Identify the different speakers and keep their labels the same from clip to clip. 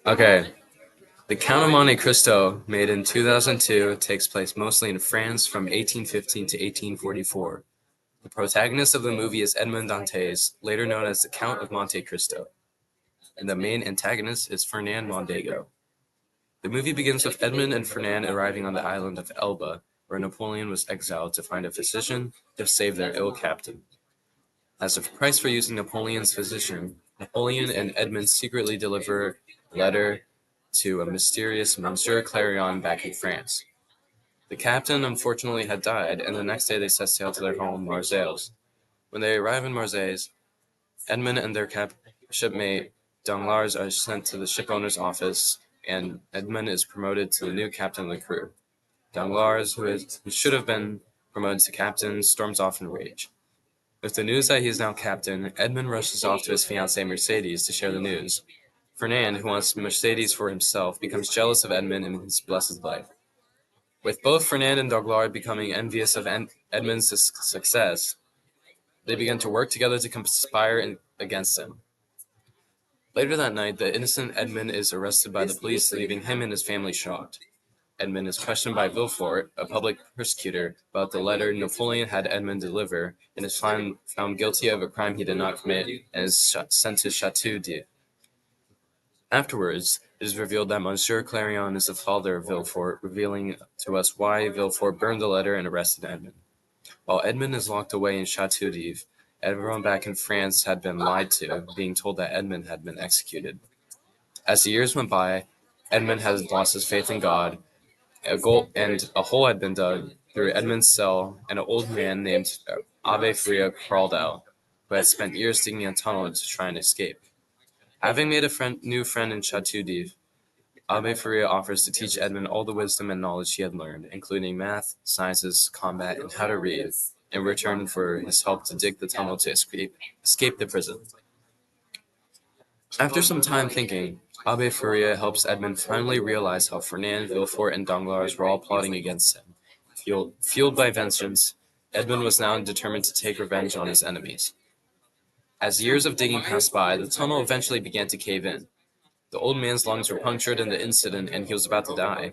Speaker 1: Okay, The Count of Monte Cristo, made in 2002, takes place mostly in France from 1815 to 1844. The protagonist of the movie is Edmond Dantes, later known as the Count of Monte Cristo, and the main antagonist is Fernand Mondego. The movie begins with Edmond and Fernand arriving on the island of Elba, where Napoleon was exiled to find a physician to save their ill captain. As a price for using Napoleon's physician, Napoleon and Edmund secretly deliver a letter to a mysterious Monsieur Clarion back in France. The captain unfortunately had died, and the next day they set sail to their home, Marseilles. When they arrive in Marseilles, Edmund and their shipmate Danglars are sent to the shipowner's office, and Edmund is promoted to the new captain of the crew. Danglars, who should have been promoted to captain, storms off in rage. With the news that he is now captain, Edmund rushes off to his fiancée Mercedes to share the news. Fernand, who wants Mercedes for himself, becomes jealous of Edmund and his blessed life. With both Fernand and Danglars becoming envious of Edmund's success, they begin to work together to conspire against him. Later that night, the innocent Edmund is arrested by the police, leaving him and his family shocked. Edmund is questioned by Villefort, a public prosecutor, about the letter Napoleon had Edmund deliver, and is found guilty of a crime he did not commit, and is sent to Chateau d'If. Afterwards, it is revealed that Monsieur Clarion is the father of Villefort, revealing to us why Villefort burned the letter and arrested Edmund. While Edmund is locked away in Chateau d'If, everyone back in France had been lied to, being told that Edmund had been executed. As the years went by, Edmund has lost his faith in God. A hole had been dug through Edmund's cell, and an old man named Abbe Faria crawled out, who had spent years digging a tunnel to try and escape. Having made a new friend in Chateau d'If, Abbe Faria offers to teach Edmund all the wisdom and knowledge he had learned, including math, sciences, combat, and how to read, in return for his help to dig the tunnel to escape the prison. After some time thinking, Abbe Faria helps Edmund finally realize how Fernand, Villefort, and Danglars were all plotting against him. Fueled by vengeance, Edmund was now determined to take revenge on his enemies. As years of digging passed by, the tunnel eventually began to cave in. The old man's lungs were punctured in the incident, and he was about to die.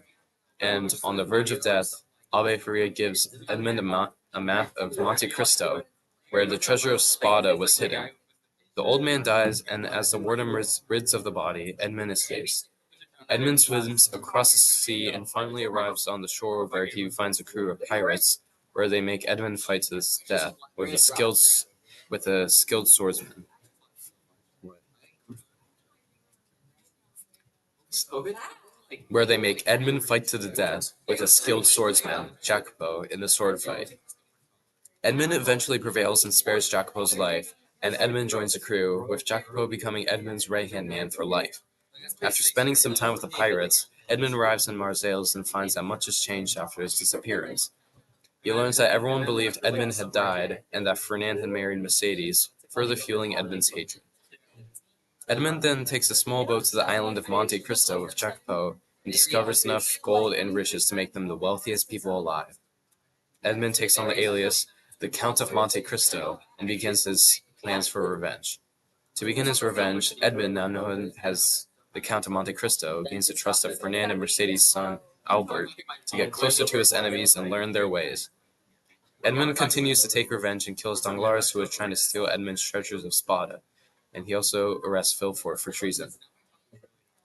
Speaker 1: And on the verge of death, Abbe Faria gives Edmund a map of Monte Cristo, where the treasure of Spada was hidden. The old man dies, and as the warden rids of the body, Edmund escapes. Edmund swims across the sea and finally arrives on the shore, where he finds a crew of pirates, where they make Edmund fight to his death with a skilled swordsman. Where they make Edmund fight to the death with a skilled swordsman, Jacopo, in the sword fight. Edmund eventually prevails and spares Jacopo's life, and Edmund joins the crew, with Jacopo becoming Edmund's right-hand man for life. After spending some time with the pirates, Edmund arrives in Marseilles and finds that much has changed after his disappearance. He learns that everyone believed Edmund had died and that Fernand had married Mercedes, further fueling Edmund's hatred. Edmund then takes a small boat to the island of Monte Cristo with Jacopo and discovers enough gold and riches to make them the wealthiest people alive. Edmund takes on the alias the Count of Monte Cristo and begins his plans for revenge. To begin his revenge, Edmund, now known as the Count of Monte Cristo, gains the trust of Fernand and Mercedes' son, Albert, to get closer to his enemies and learn their ways. Edmund continues to take revenge and kills Danglars, who is trying to steal Edmund's treasures of Spada, and he also arrests Villefort for treason.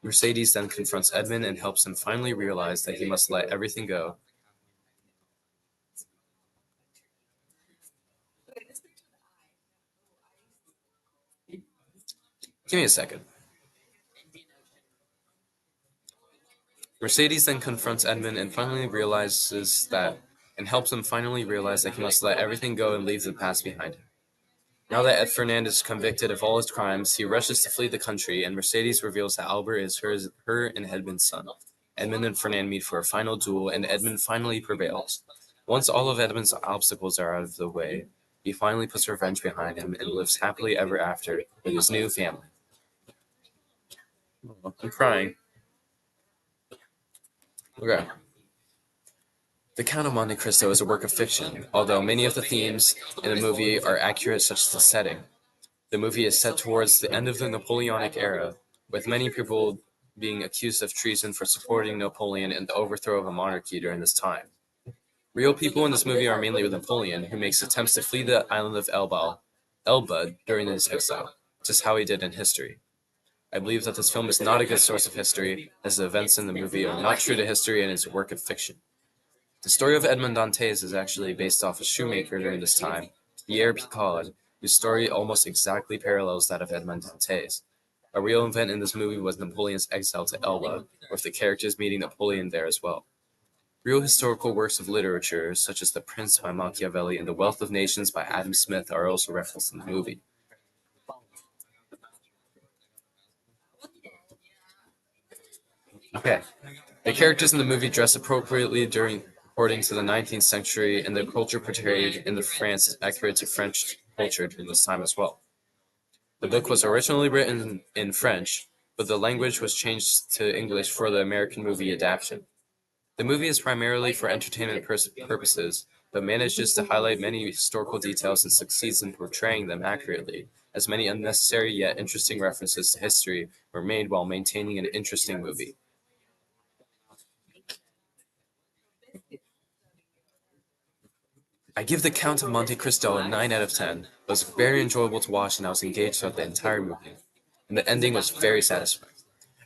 Speaker 1: Mercedes then confronts Edmund and helps him finally realize that he must let everything go. Give me a second. Mercedes then confronts Edmund and helps him finally realize that he must let everything go and leave the past behind him. Now that Ed Fernand is convicted of all his crimes, he rushes to flee the country, and Mercedes reveals that Albert is her and Edmund's son. Edmund and Fernand meet for a final duel, and Edmund finally prevails. Once all of Edmund's obstacles are out of the way, he finally puts revenge behind him and lives happily ever after with his new family. I'm crying. Okay. The Count of Monte Cristo is a work of fiction, although many of the themes in the movie are accurate, such as the setting. The movie is set towards the end of the Napoleonic era, with many people being accused of treason for supporting Napoleon in the overthrow of a monarchy during this time. Real people in this movie are mainly Napoleon, who makes attempts to flee the island of Elba during his exile, just how he did in history. I believe that this film is not a good source of history, as the events in the movie are not true to history and is a work of fiction. The story of Edmond Dantes is actually based off a shoemaker during this time, Pierre Picard, whose story almost exactly parallels that of Edmond Dantes. A real event in this movie was Napoleon's exile to Elba, with the characters meeting Napoleon there as well. Real historical works of literature, such as The Prince by Machiavelli and The Wealth of Nations by Adam Smith, are also referenced in the movie. Okay. The characters in the movie dress appropriately according to the 19th century, and the culture portrayed in the France is accurate to French culture during this time as well. The book was originally written in French, but the language was changed to English for the American movie adaptation. The movie is primarily for entertainment purposes, but manages to highlight many historical details and succeeds in portraying them accurately, as many unnecessary yet interesting references to history were made while maintaining an interesting movie. I give The Count of Monte Cristo a 9 out of 10. It was very enjoyable to watch and I was engaged throughout the entire movie. And the ending was very satisfying.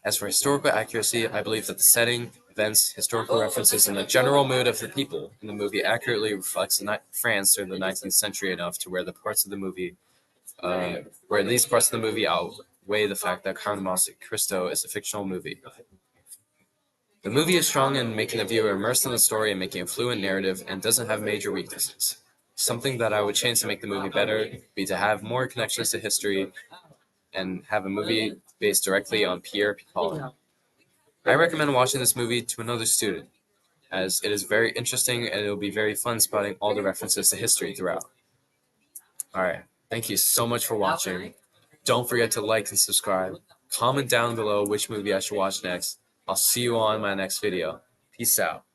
Speaker 1: As for historical accuracy, I believe that the setting, events, historical references, and the general mood of the people in the movie accurately reflects France during the 19th century enough to where the parts of the movie, where at least parts of the movie outweigh the fact that Count of Monte Cristo is a fictional movie. The movie is strong in making the viewer immersed in the story and making a fluent narrative and doesn't have major weaknesses. Something that I would change to make the movie better would be to have more connections to history and have a movie based directly on Pierre Picard. I recommend watching this movie to another student, as it is very interesting and it will be very fun spotting all the references to history throughout. Alright, thank you so much for watching. Don't forget to like and subscribe. Comment down below which movie I should watch next. I'll see you on my next video. Peace out.